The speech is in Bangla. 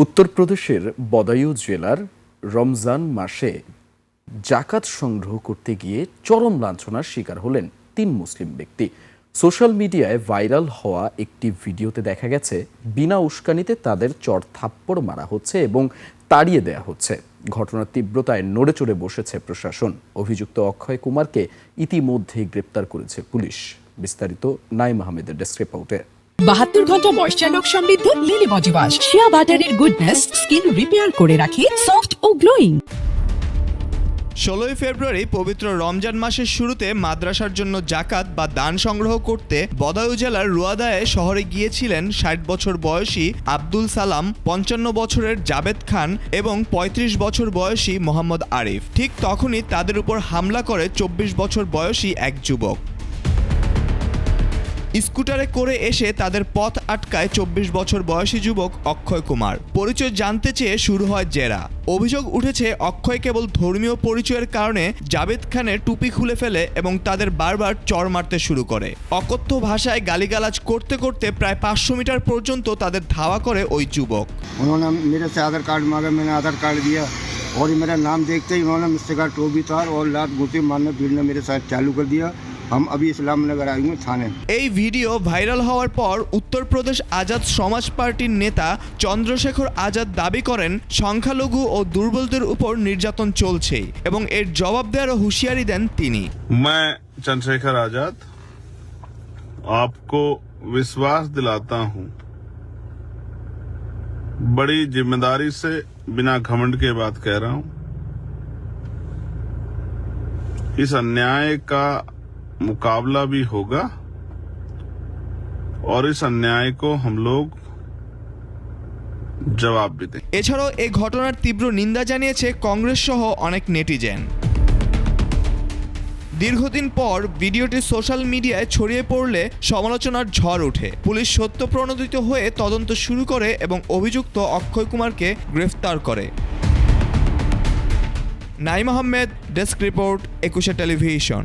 উত্তরপ্রদেশের বদায়ু জেলার রমজান মাসে জাকাত সংগ্রহ করতে গিয়ে চরম লাঞ্ছনার শিকার হলেন ৩ মুসলিম ব্যক্তি। সোশ্যাল মিডিয়ায় ভাইরাল হওয়া একটি ভিডিওতে দেখা গেছে বিনা উস্কানিতে তাদের চড় থাপ্পড় মারা হচ্ছে এবং তাড়িয়ে দেয়া হচ্ছে। ঘটনার তীব্রতায় নড়েচড়ে বসেছে প্রশাসন। অভিযুক্ত অক্ষয় কুমারকে ইতিমধ্যেই গ্রেপ্তার করেছে পুলিশ। বিস্তারিত নাইম আহমেদের ডেস্ক রিপোর্টে। 72 ঘন্টা ময়েশ্চার লক সমৃদ্ধ লিলি বডি ওয়াশ শিয়া বাটারের গুডনেস স্কিন রিপেয়ার করে রাখে সফট ও গ্লোয়িং। 16 ফেব্রুয়ারি পবিত্র রমজান মাসের শুরুতে মাদ্রাসার জন্য জাকাত বা দান সংগ্রহ করতে বদায়ু জেলার রুয়াদায়ে শহরে গিয়েছিলেন 60 বছর বয়সী আব্দুল সালাম, 55 বছরের জাবেদ খান এবং 35 বছর বয়সী মোহাম্মদ আরিফ। ঠিক তখনই তাদের উপর হামলা করে 24 বছর বয়সী এক যুবক। স্কুটারে করে এসে তাদের পথ আটকায় 24 বছর বয়সী যুবক অক্ষয় কুমার। পরিচয় জানতে চেয়ে শুরু হয় জেরা। অভিযোগ উঠেছে অক্ষয় কেবল ধর্মীয় পরিচয়ের কারণে জাবেদ খানের টুপি খুলে ফেলে এবং তাদের বারবার চড় মারতে শুরু করে। অকথ্য ভাষায় গালিগালাজ করতে করতে প্রায় 500 মিটার পর্যন্ত তাদের ধাওয়া করে ওই যুবক। उन्होंने मेरे से आधार कार्ड मांगा, मैंने आधार कार्ड दिया और मेरा नाम देखते ही उन्होंने मुझसे कहा टोबी तार और लात घुसे मारने पीटने मेरे साथ चालू कर दिया। हम अभी इस्लामनगर आए हुए थाने। এই ভিডিও ভাইরাল হওয়ার পর উত্তরপ্রদেশ আজাদ সমাজ পার্টির নেতা চন্দ্রশেখর আজাদ দাবি করেন সংখ্যালঘু ও দুর্বলদের উপর নির্যাতন চলছে এবং এর জবাব দেওয়ার হুঁশিয়ারি দেন তিনি। मैं चंद्रशेखर आजाद आपको विश्वास दिलाता हूं, बड़ी जिम्मेदारी से बिना घमंड के बात कह रहा हूं, इस अन्याय का मुकाबला भी होगा और इस अन्याय को हम लोग जवाब भी देंगे। এছাড়াও এই ঘটনার তীব্র নিন্দা জানিয়েছে কংগ্রেস সহ অনেক নেটিজেন। দীর্ঘদিন পর ভিডিওটি সোশ্যাল মিডিয়ায় ছড়িয়ে পড়লে সমালোচনার ঝড় ওঠে। পুলিশ সত্য প্রণোদিত হয়ে তদন্ত শুরু করে এবং অভিযুক্ত অক্ষয় কুমারকে গ্রেফতার করে। Naim Ahmed, desk report, 21 television.